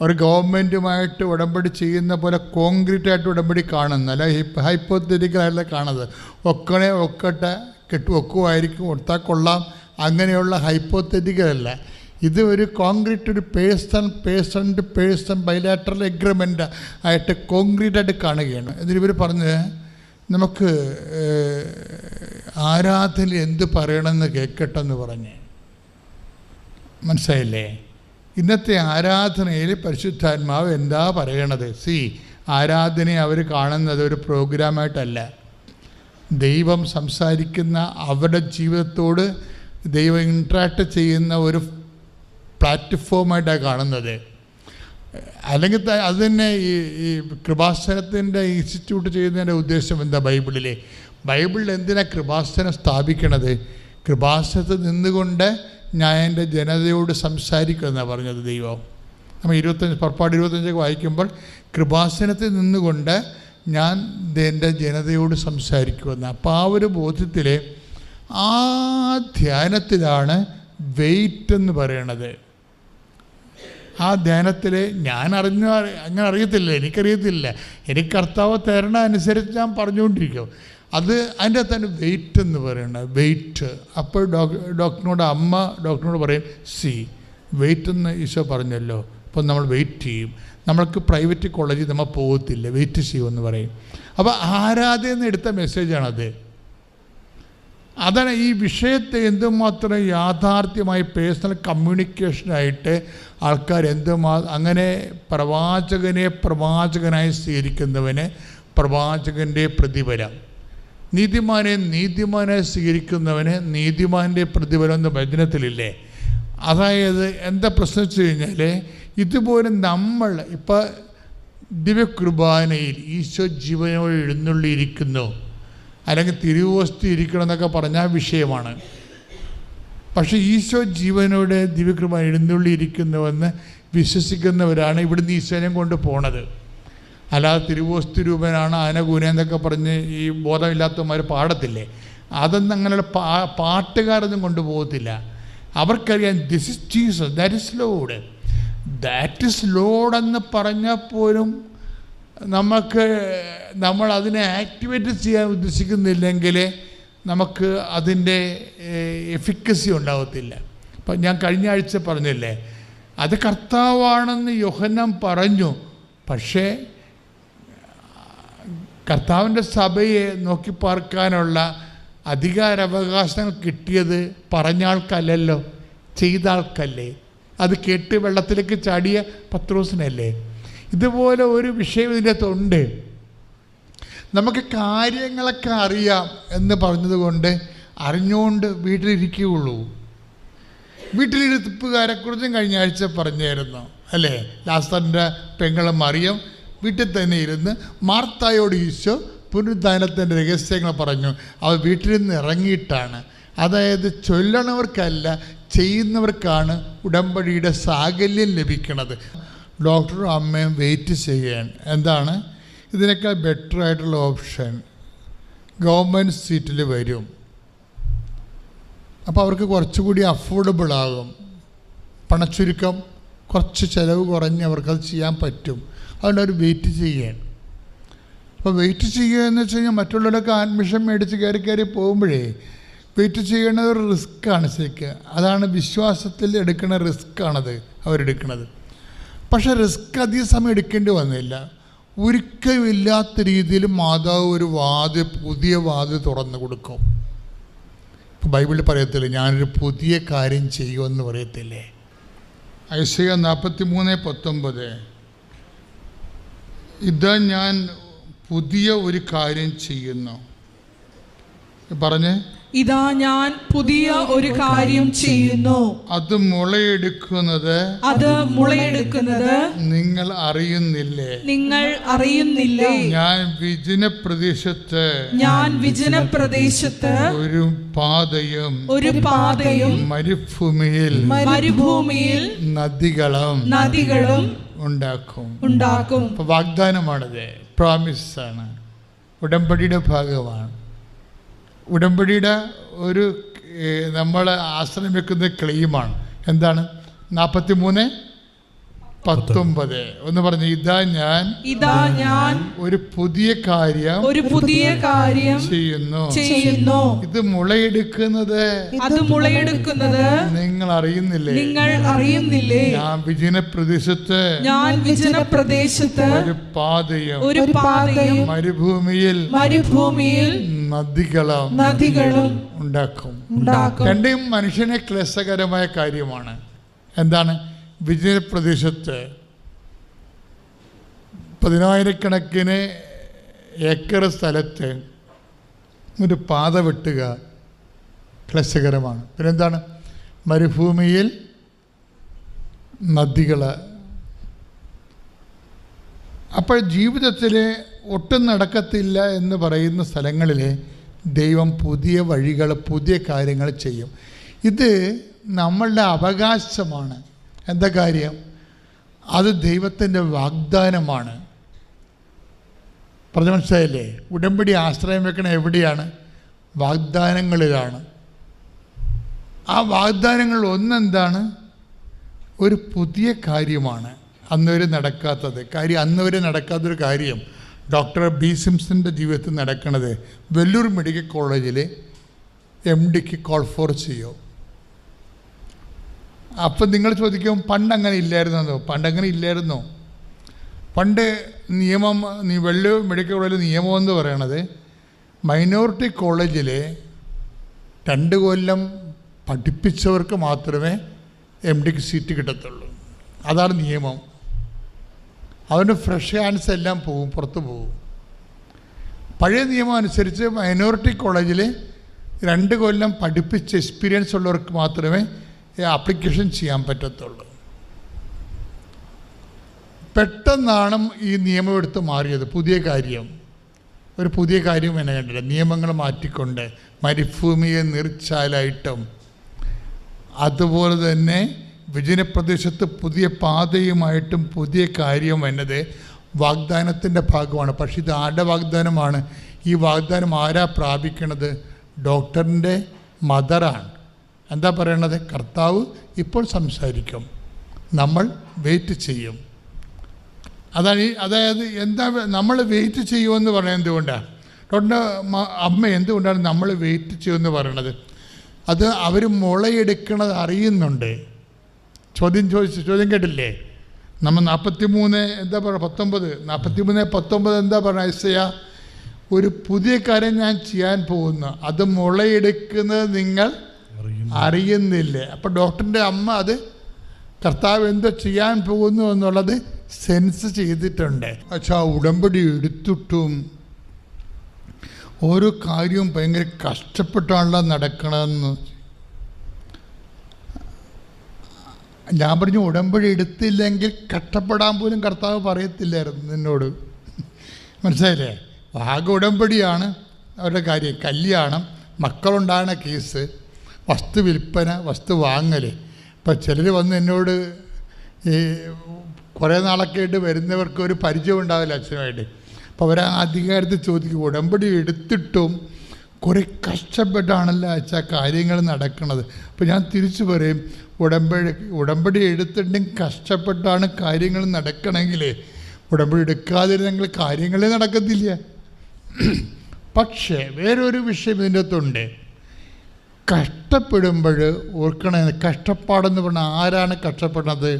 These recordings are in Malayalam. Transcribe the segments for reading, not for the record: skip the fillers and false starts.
ഒരു ഗവൺമെൻറ്റുമായിട്ട് ഉടമ്പടി ചെയ്യുന്ന പോലെ കോൺക്രീറ്റായിട്ട് ഉടമ്പടി കാണുന്ന, അല്ല ഹൈപ്പോത്തറ്റിക്കലായിട്ടുള്ള കാണുന്നത്. ഒക്കട്ടെ ഒക്കുമായിരിക്കും, ഒട്ടാൽ കൊള്ളാം, അങ്ങനെയുള്ള ഹൈപ്പോത്തറ്റിക്കലല്ല. ഇത് ഒരു കോൺക്രീറ്റ്, ഒരു person to person bilateral agreement ആയിട്ട് കോൺക്രീറ്റായിട്ട് കാണുകയാണ്. എന്നിട്ട് ഇവർ പറഞ്ഞ് നമുക്ക് ആരാധന എന്ത് പറയണമെന്ന് കേൾക്കട്ടെന്ന് പറഞ്ഞ്. മനസ്സിലായില്ലേ? ഇന്നത്തെ ആരാധനയിൽ പരിശുദ്ധാത്മാവ് എന്താ പറയണത്? ആരാധനയെ അവർ കാണുന്നത് ഒരു പ്രോഗ്രാമായിട്ടല്ല, ദൈവം സംസാരിക്കുന്ന, അവരുടെ ജീവിതത്തോട് ദൈവം ഇൻട്രാക്ട് ചെയ്യുന്ന ഒരു പ്ലാറ്റ്ഫോമായിട്ടാണ് കാണുന്നത്. അല്ലെങ്കിൽ അത് തന്നെ ഈ കൃപാസനത്തിൻ്റെ ഇൻസ്റ്റിറ്റ്യൂട്ട് ചെയ്യുന്നതിൻ്റെ ഉദ്ദേശം എന്താ? ബൈബിളിൽ എന്തിനാണ് കൃപാസനം സ്ഥാപിക്കണത്? കൃപാസനത്തിൽ നിന്നുകൊണ്ട് ഞാൻ എൻ്റെ ജനതയോട് സംസാരിക്കുമെന്നാണ് പറഞ്ഞത് ദൈവം. നമ്മൾ 25 വായിക്കുമ്പോൾ കൃപാസനത്തിൽ നിന്നുകൊണ്ട് ഞാൻ എൻ്റെ ജനതയോട് സംസാരിക്കുമെന്ന്. അപ്പോൾ ആ ഒരു ബോധ്യത്തിൽ ആ ധ്യാനത്തിലാണ് വെയിറ്റ് എന്ന് പറയണത്. ആ ധ്യാനത്തിൽ അങ്ങനെ അറിയത്തില്ല, എനിക്കറിയത്തില്ല, എനിക്ക് കർത്താവ് തരണ അനുസരിച്ച് ഞാൻ പറഞ്ഞുകൊണ്ടിരിക്കും. അതിൻ്റെ തന്നെ വെയിറ്റ് എന്ന് പറയണത്, വെയിറ്റ്. അപ്പോൾ ഡോക്ടറിനോട് പറയും വെയിറ്റ് എന്ന് ഈശോ പറഞ്ഞല്ലോ, അപ്പോൾ നമ്മൾ വെയിറ്റ് ചെയ്യും. നമ്മൾക്ക് പ്രൈവറ്റ് കോളേജിൽ നമ്മൾ പോകത്തില്ല, വെയിറ്റ് ചെയ്യുമെന്ന് പറയും. അപ്പോൾ ആരാധന എടുത്ത മെസ്സേജാണത്. അതാണ് ഈ വിഷയത്തെ എന്തുമാത്രം യാഥാർത്ഥ്യമായി പേഴ്സണൽ കമ്മ്യൂണിക്കേഷനായിട്ട് ആൾക്കാർ അങ്ങനെ പ്രവാചകനായി സ്വീകരിക്കുന്നവന് പ്രവാചകൻ്റെ പ്രതിഫലം, നീതിമാനെ സ്വീകരിക്കുന്നവന് നീതിമാൻ്റെ പ്രതിഫലം എന്ന വചനത്തിലില്ലേ? അതായത് എന്താ പ്രശ്നം വെച്ച് കഴിഞ്ഞാൽ, ഇതുപോലെ നമ്മൾ ഇപ്പോൾ ദിവ്യകുർബാനയിൽ ഈശോ ജീവനോട് എഴുന്നള്ളിയിരിക്കുന്നു, അല്ലെങ്കിൽ തിരുവോസ്തി ഇരിക്കണം എന്നൊക്കെ പറഞ്ഞാൽ വിഷയമാണ്. പക്ഷേ ഈശോ ജീവനോട് ദിവ്യകുർബാന എഴുന്നള്ളിയിരിക്കുന്നുവെന്ന് വിശ്വസിക്കുന്നവരാണ് ഇവിടുന്ന് ഈശോനെ കൊണ്ട് പോണത്. അല്ലാതെ തിരുവോസ്തി രൂപനാണ് ആനകൂന എന്നൊക്കെ പറഞ്ഞ് ഈ ബോധമില്ലാത്തവന്മാർ പാടത്തില്ലേ, അതൊന്നും അങ്ങനെയുള്ള പാട്ടുകാരൊന്നും കൊണ്ടുപോകത്തില്ല. അവർക്കറിയാം this is Jesus, that is load എന്ന് പറഞ്ഞാൽ പോലും നമ്മൾ അതിനെ ആക്ടിവേറ്റ് ചെയ്യാൻ ഉദ്ദേശിക്കുന്നില്ലെങ്കിൽ നമുക്ക് അതിൻ്റെ എഫിക്കസി ഉണ്ടാകത്തില്ല. അപ്പം ഞാൻ കഴിഞ്ഞ ആഴ്ച പറഞ്ഞില്ലേ, അത് കർത്താവാണെന്ന് യോഹന്നാൻ പറഞ്ഞു. പക്ഷേ കർത്താവിൻ്റെ സഭയെ നോക്കി പാർക്കാനുള്ള അധികാരാവകാശങ്ങൾ കിട്ടിയത് പറഞ്ഞ ആൾക്കല്ലല്ലോ, ചെയ്ത ആൾക്കല്ലേ. അത് കേട്ട് വെള്ളത്തിലേക്ക് ചാടിയ പത്രോസിനല്ലേ. ഇതുപോലെ ഒരു വിഷയം ഇതിൻ്റെ അകത്തുണ്ട്. നമുക്ക് കാര്യങ്ങളൊക്കെ അറിയാം എന്ന് പറഞ്ഞതുകൊണ്ട് അറിഞ്ഞുകൊണ്ട് വീട്ടിലിരിക്കുകയുള്ളൂ. വീട്ടിലിരുത്തുകാരെക്കുറിച്ചും കഴിഞ്ഞ ആഴ്ച പറഞ്ഞായിരുന്നു അല്ലേ? ലാസറിൻ്റെ പെങ്ങളെ മറിയം വീട്ടിൽ തന്നെ ഇരുന്ന് മാർത്തായോട് ഈശോ പുനരുദ്ധാനത്തിൻ്റെ രഹസ്യങ്ങൾ പറഞ്ഞു. അവർ വീട്ടിൽ നിന്ന് ഇറങ്ങിയിട്ടാണ്. അതായത് ചൊല്ലണവർക്കല്ല, ചെയ്യുന്നവർക്കാണ് ഉടമ്പടിയുടെ സാകല്യം ലഭിക്കുന്നത്. ഡോക്ടറും അമ്മയും വെയിറ്റ് ചെയ്യാൻ എന്താണ് ഇതിനേക്കാൾ ബെറ്റർ ആയിട്ടുള്ള ഓപ്ഷൻ? ഗവൺമെൻറ് സീറ്റിൽ വരും. അപ്പോൾ അവർക്ക് കുറച്ചുകൂടി അഫോർഡബിൾ ആകും. പണച്ചുരുക്കം, കുറച്ച് ചിലവ് കുറഞ്ഞ് അവർക്കത് ചെയ്യാൻ പറ്റും. അതുകൊണ്ട് അവർ വെയിറ്റ് ചെയ്യാൻ. അപ്പോൾ വെയിറ്റ് ചെയ്യുക എന്ന് വെച്ച് കഴിഞ്ഞാൽ മറ്റുള്ളവരൊക്കെ അഡ്മിഷൻ മേടിച്ച് കയറി പോകുമ്പോഴേ വെയിറ്റ് ചെയ്യണത് ഒരു റിസ്ക്കാണ് ശരിക്കും. അതാണ് വിശ്വാസത്തിൽ എടുക്കുന്ന റിസ്ക്കാണത് അവരെടുക്കുന്നത്. പക്ഷേ റിസ്ക് അധികം സമയം എടുക്കേണ്ടി വന്നില്ല. ഒരിക്കലുമില്ലാത്ത രീതിയിൽ മാതാവ് ഒരു പുതിയ വാതിൽ തുറന്നു കൊടുക്കും. ഇപ്പോൾ ബൈബിളിൽ പറയത്തില്ലേ, ഞാനൊരു പുതിയ കാര്യം ചെയ്യുമെന്ന് പറയത്തില്ലേ? ഐസയ്യ 43:19, ഇതാ ഞാൻ പുതിയ ഒരു കാര്യം ചെയ്യുന്നു. പറഞ്ഞ്, ഇതാ ഞാൻ പുതിയ ഒരു കാര്യം ചെയ്യുന്നു, അത് മുളയെടുക്കുന്നത് നിങ്ങൾ അറിയുന്നില്ലേ? ഞാൻ വിജനപ്രദേശത്ത് ഒരു പാതയും മരുഭൂമിയിൽ നദികളും ഉണ്ടാക്കും. വാഗ്ദാനമാണത്, പ്രോമിസാണ്, ഉടമ്പടിയുടെ ഭാഗമാണ്. ഉടമ്പടിയുടെ ഒരു നമ്മൾ ആശ്രയം വെക്കുന്ന ക്ലെയിമാണ്. എന്താണ്? 43 19 ഒന്ന് പറഞ്ഞു, ഇതാ ഞാൻ ഒരു പുതിയ കാര്യം ചെയ്യുന്നു. ഇത് മുളയെടുക്കുന്നത് നിങ്ങൾ അറിയുന്നില്ലേ? ഞാൻ വിജന പ്രദേശത്ത് ഒരു പാതയും മരുഭൂമിയിൽ നദികളും ഉണ്ടാക്കും. രണ്ടും മനുഷ്യനെ ക്ലേശകരമായ കാര്യമാണ്. എന്താണ്? വിജനപ്രദേശത്ത് 10,000-കണക്കിന് ഏക്കർ സ്ഥലത്ത് ഒരു പാത വെട്ടുക ക്ലേശകരമാണ്. പിന്നെന്താണ്? മരുഭൂമിയിൽ നദികൾ. അപ്പോൾ ജീവിതത്തിൽ ഒട്ടും നടക്കത്തില്ല എന്ന് പറയുന്ന സ്ഥലങ്ങളിൽ ദൈവം പുതിയ വഴികൾ, പുതിയ കാര്യങ്ങൾ ചെയ്യും. ഇത് നമ്മളുടെ അവകാശമാണ്. എന്താ കാര്യം? അത് ദൈവത്തിൻ്റെ വാഗ്ദാനമാണ്. പറഞ്ഞ മനസ്സിലായില്ലേ? ഉടമ്പടി ആശ്രയം വെക്കണ എവിടെയാണ്? വാഗ്ദാനങ്ങളിലാണ്. ആ വാഗ്ദാനങ്ങൾ ഒന്നെന്താണ്? ഒരു പുതിയ കാര്യമാണ്. അന്നുവരെ നടക്കാത്തൊരു കാര്യം ഡോക്ടർ ബി സിംസൻ്റെ ജീവിതത്തിൽ നടക്കുന്നത്. വെല്ലൂർ മെഡിക്കൽ കോളേജിൽ MDക്ക് കോൾ ഫോർ ചെയ്യും. അപ്പം നിങ്ങൾ ചോദിക്കും, പണ്ടങ്ങനെ ഇല്ലായിരുന്നോ? പണ്ട് നിയമം, വെല്ലൂർ മെഡിക്കൽ കോളേജിലെ നിയമം എന്ന് പറയണത് മൈനോറിറ്റി കോളേജിൽ 2 കൊല്ലം പഠിപ്പിച്ചവർക്ക് മാത്രമേ MDക്ക് സീറ്റ് കിട്ടത്തുള്ളൂ. അതാണ് നിയമം. അവൻ്റെ ഫ്രഷ് ഹാൻഡ്സ് എല്ലാം പുറത്തു പോകും. പഴയ നിയമം അനുസരിച്ച് മൈനോറിറ്റി കോളേജിൽ 2 കൊല്ലം പഠിപ്പിച്ച് എക്സ്പീരിയൻസ് ഉള്ളവർക്ക് മാത്രമേ ആപ്ലിക്കേഷൻ ചെയ്യാൻ പറ്റത്തുള്ളൂ. പെട്ടെന്നാണ് ഈ നിയമം എടുത്ത് മാറിയത്. ഒരു പുതിയ കാര്യം എന്നെ കണ്ടില്ല. നിയമങ്ങൾ മാറ്റിക്കൊണ്ട് മരുഭൂമിയെ നീർച്ചാലായിട്ടും അതുപോലെ തന്നെ വിജനപ്രദേശത്ത് പുതിയ പാതയുമായിട്ടും പുതിയ കാര്യം എന്നത് വാഗ്ദാനത്തിൻ്റെ ഭാഗമാണ്. പക്ഷെ ഇത് ആരുടെ വാഗ്ദാനമാണ്? ഈ വാഗ്ദാനം ആരാ പ്രാപിക്കണത്? ഡോക്ടറിൻ്റെ മദറാണ്. എന്താ പറയണത്? കർത്താവ് ഇപ്പോൾ സംസാരിക്കും, നമ്മൾ വെയിറ്റ് ചെയ്യും. അതായത് എന്താ നമ്മൾ വെയിറ്റ് ചെയ്യുമെന്ന് പറയുന്നത് എന്തുകൊണ്ടാണ്? ഡോക്ടറിൻ്റെ അമ്മ എന്തുകൊണ്ടാണ് നമ്മൾ വെയിറ്റ് ചെയ്യുമെന്ന് പറയണത്? അത് അവർ മുളയെടുക്കണത് അറിയുന്നുണ്ട്. ചോദ്യം കേട്ടില്ലേ? നമ്മൾ 43 എന്താ പറയുക 43:19 എന്താ പറയുക? ഐസയ ഒരു പുതിയ കാര്യം ഞാൻ ചെയ്യാൻ പോകുന്നു, അത് മുളയെടുക്കുന്നത് നിങ്ങൾ അറിയുന്നില്ലേ? അപ്പോൾ ഡോക്ടറിൻ്റെ അമ്മ അത് കർത്താവ് എന്തോ ചെയ്യാൻ പോകുന്നു എന്നുള്ളത് സെൻസ് ചെയ്തിട്ടുണ്ട്. പക്ഷേ ഉടമ്പടി എടുത്തിട്ടും ഓരോ കാര്യവും ഭയങ്കര കഷ്ടപ്പെട്ടാണല്ലോ നടക്കണമെന്ന്. ഞാൻ പറഞ്ഞു, ഉടമ്പടി എടുത്തില്ലെങ്കിൽ കഷ്ടപ്പെടാൻ പോലും കർത്താവ് പറയത്തില്ലായിരുന്നു നിന്നോട്. മനസ്സിലായില്ലേ? ആകെ ഉടമ്പടിയാണ് അവരുടെ കാര്യം. കല്യാണം, മക്കളുണ്ടാകുന്ന കേസ്, വസ്തു വിൽപ്പന, വസ്തു വാങ്ങൽ. ഇപ്പം ചിലർ വന്ന് എന്നോട് ഈ കുറേ നാളൊക്കെ ആയിട്ട് വരുന്നവർക്ക് ഒരു പരിചയം ഉണ്ടാവില്ല അച്ഛനുമായിട്ട്. അപ്പോൾ അവർ ആ അധികാരത്തിൽ ചോദിക്കും, ഉടമ്പടി എടുത്തിട്ടും കുറേ കഷ്ടപ്പെട്ടാണല്ലോ അച്ഛാ കാര്യങ്ങൾ നടക്കുന്നത്. അപ്പോൾ ഞാൻ തിരിച്ചു പറയും, ഉടമ്പടി എടുത്തിട്ടും കഷ്ടപ്പെട്ടാണ് കാര്യങ്ങൾ നടക്കണമെങ്കിൽ ഉടമ്പടി എടുക്കാതിരുന്നെങ്കിൽ കാര്യങ്ങളേ നടക്കത്തില്ല. പക്ഷേ വേറൊരു വിഷയം ഇതിൻ്റെ അകത്തുണ്ട്. കഷ്ടപ്പെടുമ്പോൾ ഓർക്കണേ, കഷ്ടപ്പാടെന്ന് പറഞ്ഞാൽ ആരാണ് കഷ്ടപ്പെടുന്നത്?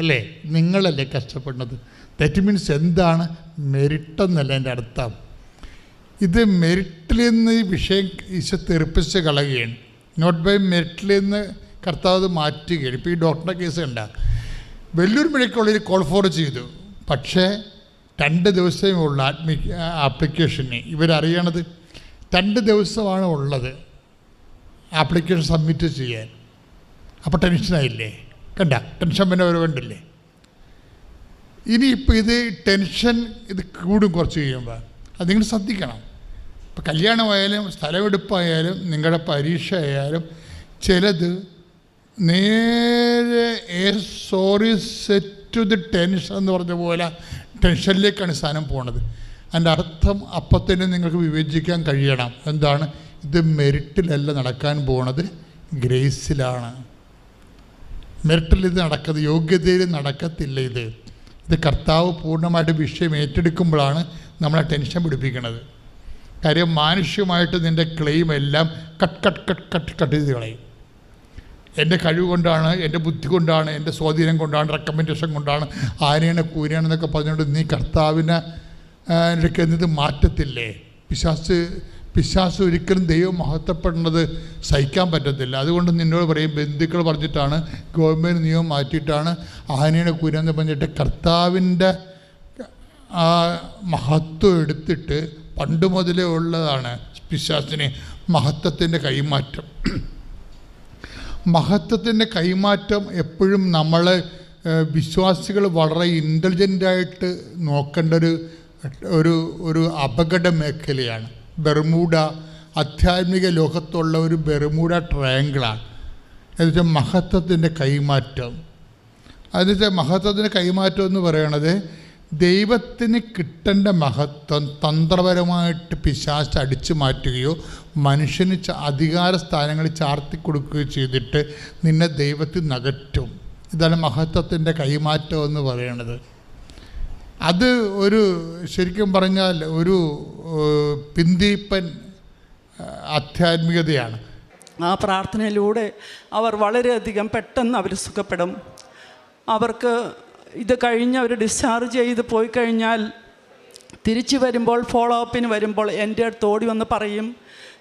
അല്ലേ? നിങ്ങളല്ലേ കഷ്ടപ്പെടുന്നത്. ദാറ്റ് മീൻസ് എന്താണ്? മെരിട്ടെന്നല്ല എൻ്റെ അർത്ഥം. ഇത് മെരിറ്റിൽ നിന്ന് ഈ വിഷയം ഈശോ തെറിപ്പിച്ച് കളയുകയാണ്. നോട്ട് ബൈ മെരിറ്റിൽ നിന്ന് കർത്താവ് മാറ്റുകയാണ്. ഇപ്പോൾ ഈ ഡോക്ടറുടെ കേസ് കണ്ട വെല്ലൂർ മെഡിക്കൽ കോളേജിൽ കോൾ ഫോർ ചെയ്തു. പക്ഷേ 2 ദിവസമേ ഉള്ളൂ ആപ്ലിക്കേഷന്. ഇവരറിയണത് 2 ദിവസമാണ് ഉള്ളത് ആപ്ലിക്കേഷൻ സബ്മിറ്റ് ചെയ്യാൻ. അപ്പോൾ ടെൻഷനായില്ലേ? ടെൻഷൻ പിന്നെ അവർ കണ്ടില്ലേ? ഇനിയിപ്പോൾ ടെൻഷൻ കൂടും കുറച്ച് കഴിയുമ്പോൾ. അത് നിങ്ങൾ ശ്രദ്ധിക്കണം. ഇപ്പോൾ കല്യാണമായാലും സ്ഥലമെടുപ്പായാലും നിങ്ങളുടെ പരീക്ഷ ആയാലും ചിലത് നേരെ sorry set to the tension എന്ന് പറഞ്ഞ പോലെ ടെൻഷനിലേക്കാണ് സാധനം പോണത്. അതിൻ്റെ അർത്ഥം അപ്പത്തന്നെ നിങ്ങൾക്ക് വിവേചിക്കാൻ കഴിയണം. എന്താണ്? ഇത് മെരിറ്റിലല്ല നടക്കാൻ പോണത്, ഗ്രേസിലാണ്. മെറിറ്റിൽ ഇത് നടക്കുന്നത്, യോഗ്യതയിൽ നടക്കത്തില്ല. ഇത് കർത്താവ് പൂർണ്ണമായിട്ട് വിഷയം ഏറ്റെടുക്കുമ്പോഴാണ് നമ്മളെ ടെൻഷൻ പിടിപ്പിക്കുന്നത്. കാര്യം മാനുഷ്യമായിട്ട് നിൻ്റെ ക്ലെയിം എല്ലാം കട്ട് ചെയ്ത് കളയും. എൻ്റെ കഴിവ് കൊണ്ടാണ്, എൻ്റെ ബുദ്ധി കൊണ്ടാണ്, എൻ്റെ സ്വാധീനം കൊണ്ടാണ്, റെക്കമെൻഡേഷൻ കൊണ്ടാണ്, ആനയാണ് കൂനയാണെന്നൊക്കെ പറഞ്ഞുകൊണ്ട് നീ കർത്താവിനെ ഇത് മാറ്റത്തില്ലേ? പിശാച് ഒരിക്കലും ദൈവം മഹത്വപ്പെടുന്നത് സഹിക്കാൻ പറ്റത്തില്ല. അതുകൊണ്ട് നിന്നോട് പറയും, ബന്ധുക്കൾ പറഞ്ഞിട്ടാണ്, ഗവൺമെൻറ് നിയമം മാറ്റിയിട്ടാണ് ആനയുടെ കൂനെന്ന് പറഞ്ഞിട്ട് കർത്താവിൻ്റെ ആ മഹത്വം എടുത്തിട്ട് പണ്ട് മുതലേ ഉള്ളതാണ് പിശാചിന് മഹത്വത്തിൻ്റെ കൈമാറ്റം. മഹത്വത്തിൻ്റെ കൈമാറ്റം എപ്പോഴും നമ്മൾ വിശ്വാസികൾ വളരെ ഇൻ്റലിജൻ്റായിട്ട് നോക്കേണ്ട ഒരു അപകട മേഖലയാണ്. ബെർമൂഡ ആധ്യാത്മിക ലോകത്തുള്ള ഒരു ബെർമൂഡ ട്രയാങ്കിളാണ്. എന്നുവെച്ചാൽ മഹത്വത്തിൻ്റെ കൈമാറ്റം. എന്നുവെച്ചാൽ മഹത്വത്തിൻ്റെ കൈമാറ്റം എന്ന് പറയണത് ദൈവത്തിന് കിട്ടേണ്ട മഹത്വം തന്ത്രപരമായിട്ട് പിശാച് അടിച്ചു മാറ്റുകയോ മനുഷ്യന് അധികാര സ്ഥാനങ്ങളിൽ ചാർത്തി കൊടുക്കുകയോ ചെയ്തിട്ട് നിന്നെ ദൈവത്തിൽ നകറ്റും. ഇതാണ് മഹത്വത്തിൻ്റെ കൈമാറ്റം എന്ന് പറയണത്. അത് ഒരു ശരിക്കും പറഞ്ഞാൽ ഒരു പിന്തിരിപ്പൻ ആധ്യാത്മികതയാണ്. ആ പ്രാർത്ഥനയിലൂടെ അവർ വളരെയധികം പെട്ടെന്ന് അവർ സുഖപ്പെടും. അവർക്ക് ഇത് കഴിഞ്ഞ് അവർ ഡിസ്ചാർജ് ചെയ്ത് പോയി കഴിഞ്ഞാൽ തിരിച്ചു വരുമ്പോൾ, ഫോളോ അപ്പിന് വരുമ്പോൾ എൻ്റെ അടുത്ത് ഓടി വന്ന് പറയും,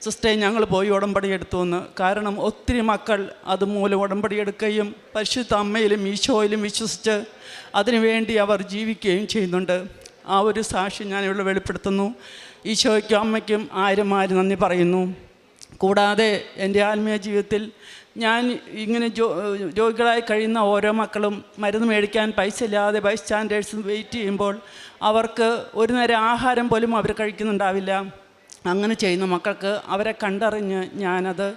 സിസ്റ്റേ ഞങ്ങൾ പോയി ഉടമ്പടി എടുത്തു എന്ന്. കാരണം ഒത്തിരി മക്കൾ അതുമൂലം ഉടമ്പടി എടുക്കുകയും പരിശുദ്ധ അമ്മയിലും ഈശോയിലും വിശ്വസിച്ച് അതിനുവേണ്ടി അവർ ജീവിക്കുകയും ചെയ്യുന്നുണ്ട്. ആ ഒരു സാക്ഷി ഞാനിവിടെ വെളിപ്പെടുത്തുന്നു. ഈശോയ്ക്കും അമ്മയ്ക്കും ആയിരം നന്ദി പറയുന്നു. കൂടാതെ എൻ്റെ ആത്മീയ ജീവിതത്തിൽ ഞാൻ ഇങ്ങനെ രോഗികളായി കഴിയുന്ന ഓരോ മക്കളും മരുന്ന് മേടിക്കാൻ പൈസ ഇല്ലാതെ ബൈ സ്റ്റാൻഡേർഡ്സ് വെയിറ്റ് ചെയ്യുമ്പോൾ അവർക്ക് ഒരു നേരം ആഹാരം പോലും അവർ കഴിക്കുന്നുണ്ടാവില്ല. അങ്ങനെ ചെയ്യുന്ന മക്കൾക്ക് അവരെ കണ്ടറിഞ്ഞ് ഞാനത്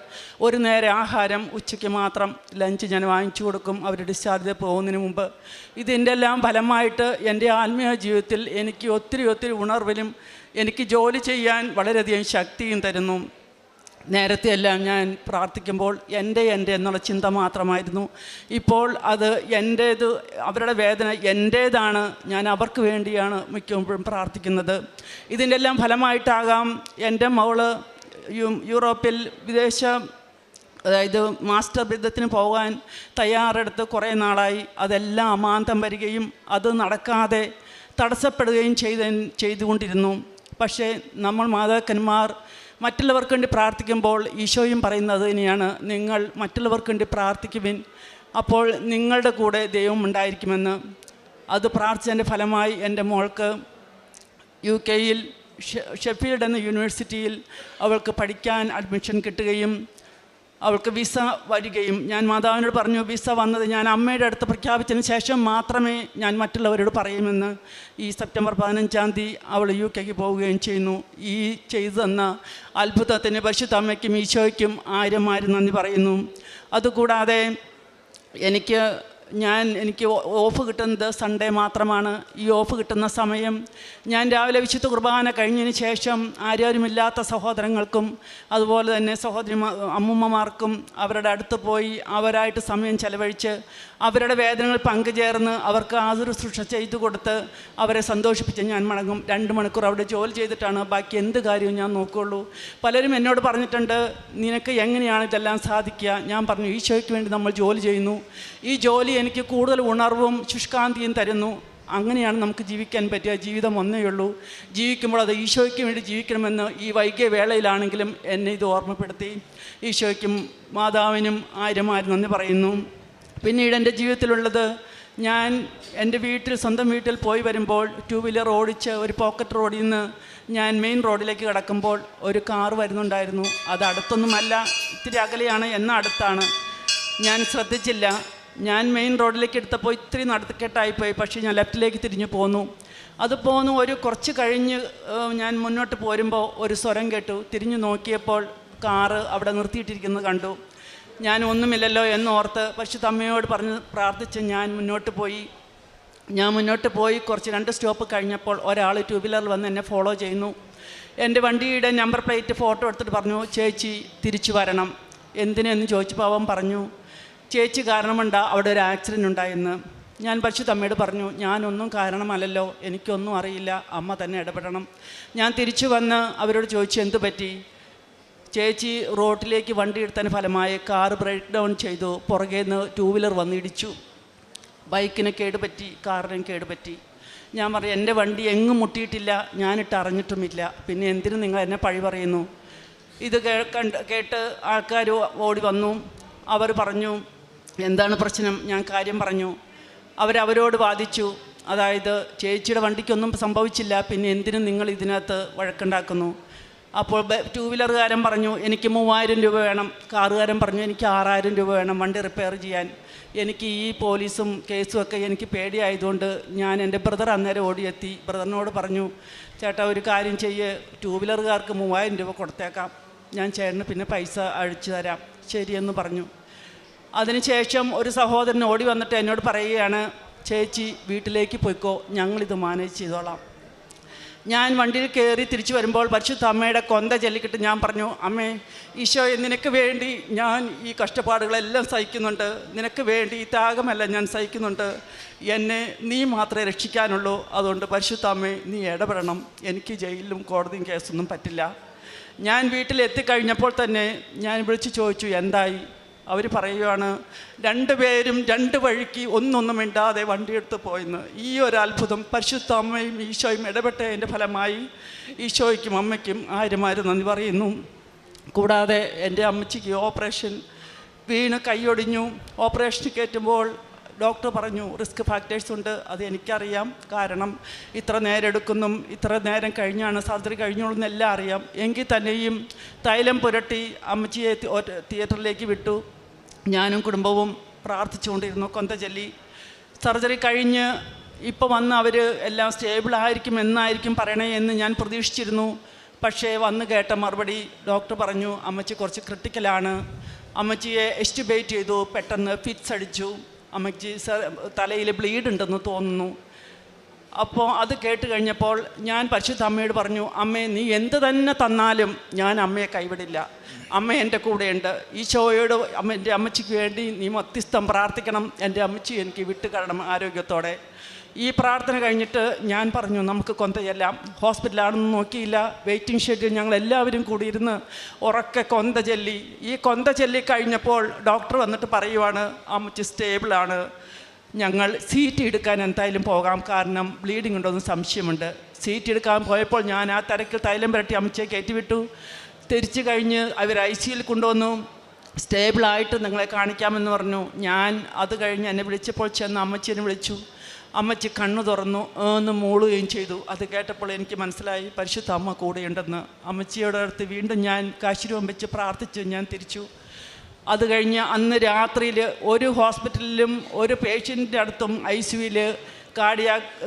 ഒരു നേരം ആഹാരം ഉച്ചയ്ക്ക് മാത്രം ലഞ്ച് ഞാൻ വാങ്ങിച്ചു കൊടുക്കും അവർ ഡിസ്ചാർജ് പോകുന്നതിന് മുമ്പ്. ഇതിൻ്റെ എല്ലാം ഫലമായിട്ട് എൻ്റെ ആത്മീയ ജീവിതത്തിൽ എനിക്ക് ഒത്തിരി ഉണർവിലും എനിക്ക് ജോലി ചെയ്യാൻ വളരെയധികം ശക്തിയും തരുന്നു. നേരത്തെ എല്ലാം ഞാൻ പ്രാർത്ഥിക്കുമ്പോൾ എൻ്റെ എന്നുള്ള ചിന്ത മാത്രമായിരുന്നു. ഇപ്പോൾ അത് എൻ്റേത്, അവരുടെ വേദന എൻ്റേതാണ്, ഞാൻ അവർക്ക് വേണ്ടിയാണ് മിക്കപ്പോഴും പ്രാർത്ഥിക്കുന്നത്. ഇതിൻ്റെ എല്ലാം ഫലമായിട്ടാകാം എൻ്റെ മകള് യൂറോപ്പിൽ അതായത് മാസ്റ്റർ ബിരുദത്തിന് പോകാൻ തയ്യാറെടുത്ത് കുറേ നാളായി. അതെല്ലാം അമാന്തം വരികയും അത് നടക്കാതെ തടസ്സപ്പെടുകയും ചെയ്തുകൊണ്ടിരുന്നു. പക്ഷേ നമ്മൾ മാതാക്കന്മാർ മറ്റുള്ളവർക്ക് വേണ്ടി പ്രാർത്ഥിക്കുമ്പോൾ ഈശോയും പറയുന്നത് തന്നെയാണ്, നിങ്ങൾ മറ്റുള്ളവർക്ക് വേണ്ടി പ്രാർത്ഥിക്കുവിൻ, അപ്പോൾ നിങ്ങളുടെ കൂടെ ദൈവം ഉണ്ടായിരിക്കുമെന്ന്. അത് പ്രാർത്ഥിച്ചതിൻ്റെ ഫലമായി എൻ്റെ മോൾക്ക് UK-യിൽ ഷെഫീൽഡ് എന്ന യൂണിവേഴ്സിറ്റിയിൽ അവൾക്ക് പഠിക്കാൻ അഡ്മിഷൻ കിട്ടുകയും അവൾക്ക് വിസ വരികയും ഞാൻ മാതാവിനോട് പറഞ്ഞു, വിസ വന്നത് ഞാൻ അമ്മയുടെ അടുത്ത് പ്രഖ്യാപിച്ചതിന് ശേഷം മാത്രമേ ഞാൻ മറ്റുള്ളവരോട് പറയുമെന്ന്. ഈ സെപ്റ്റംബർ 15-ാം തീയതി അവൾ UK-ക്ക് പോവുകയും ചെയ്യുന്നു. ഈ ചെയ്തു തന്ന അത്ഭുതത്തിന് പരിശുദ്ധ അമ്മയ്ക്കും ഈശോയ്ക്കും ആയിരം നന്ദി പറയുന്നു. അതുകൂടാതെ എനിക്ക് ഓഫ് കിട്ടുന്നത് സൺഡേ മാത്രമാണ്. ഈ ഓഫ് കിട്ടുന്ന സമയം ഞാൻ രാവിലെ വിശുദ്ധ കുർബാന കഴിഞ്ഞതിന് ശേഷം ആരോരുമില്ലാത്ത സഹോദരങ്ങൾക്കും അതുപോലെ തന്നെ അമ്മൂമ്മമാർക്കും അവരുടെ അടുത്ത് പോയി അവരായിട്ട് സമയം ചെലവഴിച്ച് അവരുടെ വേദനകൾ പങ്കുചേർന്ന് അവർക്ക് ആതുരശുശ്രൂഷ ചെയ്തു കൊടുത്ത് അവരെ സന്തോഷിപ്പിച്ച് ഞാൻ മടങ്ങും. 2 മണിക്കൂർ അവിടെ ജോലി ചെയ്തിട്ടാണ് ബാക്കി എന്ത് കാര്യവും ഞാൻ നോക്കുകയുള്ളൂ. പലരും എന്നോട് പറഞ്ഞിട്ടുണ്ട്, നിനക്ക് എങ്ങനെയാണ് ഇതെല്ലാം സാധിക്കുക? ഞാൻ പറഞ്ഞു, ഈശോയ്ക്ക് വേണ്ടി നമ്മൾ ജോലി ചെയ്യുന്നു. ഈ ജോലി എനിക്ക് കൂടുതൽ ഉണർവും ശുഷ്കാന്തിയും തരുന്നു. അങ്ങനെയാണ് നമുക്ക് ജീവിക്കാൻ പറ്റുക. ജീവിതം ഒന്നേ ഉള്ളൂ. ജീവിക്കുമ്പോൾ അത് ഈശോയ്ക്ക് വേണ്ടി ജീവിക്കണമെന്ന് ഈ വൈകിയ വേളയിലാണെങ്കിലും എന്നെ ഇത് ഓർമ്മപ്പെടുത്തി. ഈശോയ്ക്കും മാതാവിനും ആയിരം നന്ദി പറയുന്നു. പിന്നീട് എൻ്റെ ജീവിതത്തിലുള്ളത്, ഞാൻ എൻ്റെ സ്വന്തം വീട്ടിൽ പോയി വരുമ്പോൾ 2 വീലർ ഓടിച്ച് ഒരു പോക്കറ്റ് റോഡിൽ നിന്ന് ഞാൻ മെയിൻ റോഡിലേക്ക് കിടക്കുമ്പോൾ ഒരു കാർ വരുന്നുണ്ടായിരുന്നു. അത് അടുത്തൊന്നുമല്ല, ഇത്തിരി അകലെയാണ്, എന്നാൽ അടുത്താണ്. ഞാൻ ശ്രദ്ധിച്ചില്ല. ഞാൻ മെയിൻ റോഡിലേക്ക് എടുത്തപ്പോൾ ഇത്തിരി നടത്തിക്കെട്ടായിപ്പോയി. പക്ഷേ ഞാൻ ലെഫ്റ്റിലേക്ക് തിരിഞ്ഞു പോന്നു. അത് പോന്നു കുറച്ച് കഴിഞ്ഞ് ഞാൻ മുന്നോട്ട് പോരുമ്പോൾ ഒരു സ്വരം കേട്ടു. തിരിഞ്ഞു നോക്കിയപ്പോൾ കാറ് അവിടെ നിർത്തിയിട്ടിരിക്കുന്നത് കണ്ടു. ഞാൻ ഒന്നുമില്ലല്ലോ എന്നോർത്ത് പരിശുദ്ധ അമ്മയോട് പ്രാർത്ഥിച്ച് ഞാൻ മുന്നോട്ട് പോയി കുറച്ച് 2 സ്റ്റോപ്പ് കഴിഞ്ഞപ്പോൾ ഒരാൾ 2 വീലറിൽ വന്ന് എന്നെ ഫോളോ ചെയ്യുന്നു. എൻ്റെ വണ്ടിയുടെ നമ്പർ പ്ലേറ്റ് ഫോട്ടോ എടുത്തിട്ട് പറഞ്ഞു, ചേച്ചി തിരിച്ചു വരണം. എന്തിനെന്ന് ചോദിച്ചപ്പോൾ അവൻ പറഞ്ഞു, ചേച്ചി കാരണമുണ്ടാ അവിടെ ഒരു ആക്സിഡൻ്റ് ഉണ്ടായെന്ന്. ഞാൻ പരിശുദ്ധ അമ്മയോട് പറഞ്ഞു, ഞാനൊന്നും കാരണമല്ലല്ലോ, എനിക്കൊന്നും അറിയില്ല, അമ്മ തന്നെ ഇടപെടണം. ഞാൻ തിരിച്ചു വന്ന് അവരോട് ചോദിച്ചു, എന്ത് പറ്റി? ചേച്ചി റോഡിലേക്ക് വണ്ടി എടുത്തതിന് ഫലമായി കാറ് ബ്രേക്ക് ഡൗൺ ചെയ്തു, പുറകേന്ന് 2 വീലർ വന്നിടിച്ചു, ബൈക്കിന് കേടുപറ്റി, കാറിനും കേടുപറ്റി. ഞാൻ പറഞ്ഞു, എൻ്റെ വണ്ടി എങ്ങും മുട്ടിയിട്ടില്ല, ഞാനിട്ട് അറിഞ്ഞിട്ടുമില്ല, പിന്നെ എന്തിനു നിങ്ങൾ എന്നെ പഴി പറയുന്നു? ഇത് കേട്ട് ആൾക്കാർ ഓടി വന്നു. അവർ പറഞ്ഞു, എന്താണ് പ്രശ്നം? ഞാൻ കാര്യം പറഞ്ഞു. അവരവരോട് വാദിച്ചു, അതായത് ചേച്ചിയുടെ വണ്ടിക്കൊന്നും സംഭവിച്ചില്ല, പിന്നെ എന്തിനും നിങ്ങൾ ഇതിനകത്ത് വഴക്കുണ്ടാക്കുന്നു? അപ്പോൾ 2 വീലറുകാരൻ പറഞ്ഞു, എനിക്ക് 3000 രൂപ വേണം. കാറുകാരൻ പറഞ്ഞു, എനിക്ക് 6000 രൂപ വേണം വണ്ടി റിപ്പയർ ചെയ്യാൻ. എനിക്ക് ഈ പോലീസും കേസും ഒക്കെ എനിക്ക് പേടിയായതുകൊണ്ട് ഞാൻ എൻ്റെ ബ്രദർ അന്നേരം ഓടിയെത്തി. ബ്രദറിനോട് പറഞ്ഞു, ചേട്ടാ ഒരു കാര്യം ചെയ്യ്, 2 വീലറുകാർക്ക് 3000 രൂപ കൊടുത്തേക്കാം, ഞാൻ ചേട്ടന് പിന്നെ പൈസ അഴിച്ചു തരാം. ശരിയെന്ന് പറഞ്ഞു. അതിനുശേഷം ഒരു സഹോദരൻ ഓടി വന്നിട്ട് എന്നോട് പറയുകയാണ്, ചേച്ചി വീട്ടിലേക്ക് പോയിക്കോ, ഞങ്ങളിത് മാനേജ് ചെയ്തോളാം. ഞാൻ വണ്ടിയിൽ കയറി തിരിച്ചു വരുമ്പോൾ പരിശുദ്ധ അമ്മയുടെ കൊന്ത ചൊല്ലിക്കിട്ട് ഞാൻ പറഞ്ഞു, അമ്മേ, ഈശോയെ, നിനക്ക് വേണ്ടി ഞാൻ ഈ കഷ്ടപ്പാടുകളെല്ലാം സഹിക്കുന്നുണ്ട്, നിനക്ക് വേണ്ടി ഈ ത്യാഗമെല്ലാം ഞാൻ സഹിക്കുന്നുണ്ട്, എന്നെ നീ മാത്രമേ രക്ഷിക്കാനുള്ളൂ, അതുകൊണ്ട് പരിശുദ്ധ അമ്മേ നീ ഇടപെടണം, എനിക്ക് ജയിലിലും കോടതിയും കേസൊന്നും പറ്റില്ല. ഞാൻ വീട്ടിലെത്തിക്കഴിഞ്ഞപ്പോൾ തന്നെ ഞാൻ വിളിച്ച് ചോദിച്ചു, എന്തായി? അവർ പറയുകയാണ്, 2 പേരും 2 വഴിക്ക് ഒന്നൊന്നും മിണ്ടാതെ വണ്ടിയെടുത്ത് പോയെന്ന്. ഈ ഒരു അത്ഭുതം പരിശുദ്ധ അമ്മയും ഈശോയും ഇടപെട്ടതിൻ്റെ ഫലമായി ഈശോയ്ക്കും അമ്മയ്ക്കും 1000 നന്ദി പറയുന്നു. കൂടാതെ എൻ്റെ അമ്മച്ചിക്ക് ഓപ്പറേഷൻ വീണ് കൈയൊടിഞ്ഞു. ഓപ്പറേഷന് കയറ്റുമ്പോൾ ഡോക്ടർ പറഞ്ഞു, റിസ്ക് ഫാക്ടേഴ്സ് ഉണ്ട്, അത് എനിക്കറിയാം, കാരണം ഇത്ര നേരം എടുക്കുന്നും ഇത്ര നേരം കഴിഞ്ഞാണ് സർജറി കഴിഞ്ഞോളെന്നെല്ലാം അറിയാം. എങ്കിൽ തന്നെയും തൈലം പുരട്ടി അമ്മച്ചിയെ തിയേറ്ററിലേക്ക് വിട്ടു. ഞാനും കുടുംബവും പ്രാർത്ഥിച്ചുകൊണ്ടിരുന്നു, കൊന്ത ചൊല്ലി. സർജറി കഴിഞ്ഞ് ഇപ്പോൾ വന്ന് അവർ എല്ലാം സ്റ്റേബിളായിരിക്കും എന്നായിരിക്കും പറയണേ എന്ന് ഞാൻ പ്രതീക്ഷിച്ചിരുന്നു. പക്ഷേ വന്ന് കേട്ട മറുപടി ഡോക്ടർ പറഞ്ഞു, അമ്മച്ചി കുറച്ച് ക്രിട്ടിക്കലാണ്, അമ്മച്ചിയെ എസ്റ്റിബേറ്റ് ചെയ്തു, പെട്ടെന്ന് ഫിറ്റ്സ് അടിച്ചു, അമ്മച്ചി തലയിൽ ബ്ലീഡ് ഉണ്ടെന്ന് തോന്നുന്നു. അപ്പോൾ അത് കേട്ട് കഴിഞ്ഞപ്പോൾ ഞാൻ പരിശുദ്ധ അമ്മയോട് പറഞ്ഞു, അമ്മേ, നീ എന്ത് തന്നെ തന്നാലും ഞാൻ അമ്മയെ കൈവിടില്ല, അമ്മ എൻ്റെ കൂടെയുണ്ട്. ഈശോയോട് എൻ്റെ അമ്മച്ചിക്ക് വേണ്ടി നീ മധ്യസ്ഥം പ്രാർത്ഥിക്കണം, എൻ്റെ അമ്മച്ചി എനിക്ക് വിട്ടുകരണം ആരോഗ്യത്തോടെ. ഈ പ്രാർത്ഥന കഴിഞ്ഞിട്ട് ഞാൻ പറഞ്ഞു, നമുക്ക് കൊന്തയെല്ലാം ഹോസ്പിറ്റലാണെന്ന് നോക്കിയില്ല, വെയിറ്റിംഗ് ഷെഡിൽ ഞങ്ങളെല്ലാവരും കൂടിയിരുന്ന് ഉറക്കെ കൊന്ത ചൊല്ലി. ഈ കൊന്ത ചൊല്ലി കഴിഞ്ഞപ്പോൾ ഡോക്ടർ വന്നിട്ട് പറയുവാണ്, അമ്മച്ചി സ്റ്റേബിളാണ്, ഞങ്ങൾ സീറ്റ് എടുക്കാൻ എന്തായാലും പോകാം, കാരണം ബ്ലീഡിങ് ഉണ്ടോയെന്ന് സംശയമുണ്ട്. സീറ്റ് എടുക്കാൻ പോയപ്പോൾ ഞാൻ ആ തിരക്കിൽ തൈലം പുരട്ടി അമ്മച്ചിയെ കയറ്റിവിട്ടു. തിരിച്ചു കഴിഞ്ഞ് അവർ ICUയിൽ കൊണ്ടുവന്നു. സ്റ്റേബിളായിട്ട് നിങ്ങളെ കാണിക്കാമെന്ന് പറഞ്ഞു. ഞാൻ അത് കഴിഞ്ഞ് എന്നെ വിളിച്ചപ്പോൾ ചെന്ന് അമ്മച്ചിനെ വിളിച്ചു. അമ്മച്ചി കണ്ണു തുറന്നു എന്ന് മൂളുകയും ചെയ്തു. അത് കേട്ടപ്പോൾ എനിക്ക് മനസ്സിലായി പരിശുദ്ധ അമ്മ കൂടെയുണ്ടെന്ന്. അമ്മച്ചിയുടെ അടുത്ത് വീണ്ടും ഞാൻ കാശിരൂപം വെച്ച് പ്രാർത്ഥിച്ച് ഞാൻ തിരിച്ചു. അത് കഴിഞ്ഞ് അന്ന് രാത്രിയിൽ ഒരു ഹോസ്പിറ്റലിലും ഒരു പേഷ്യൻ്റെ അടുത്തും ICUയിൽ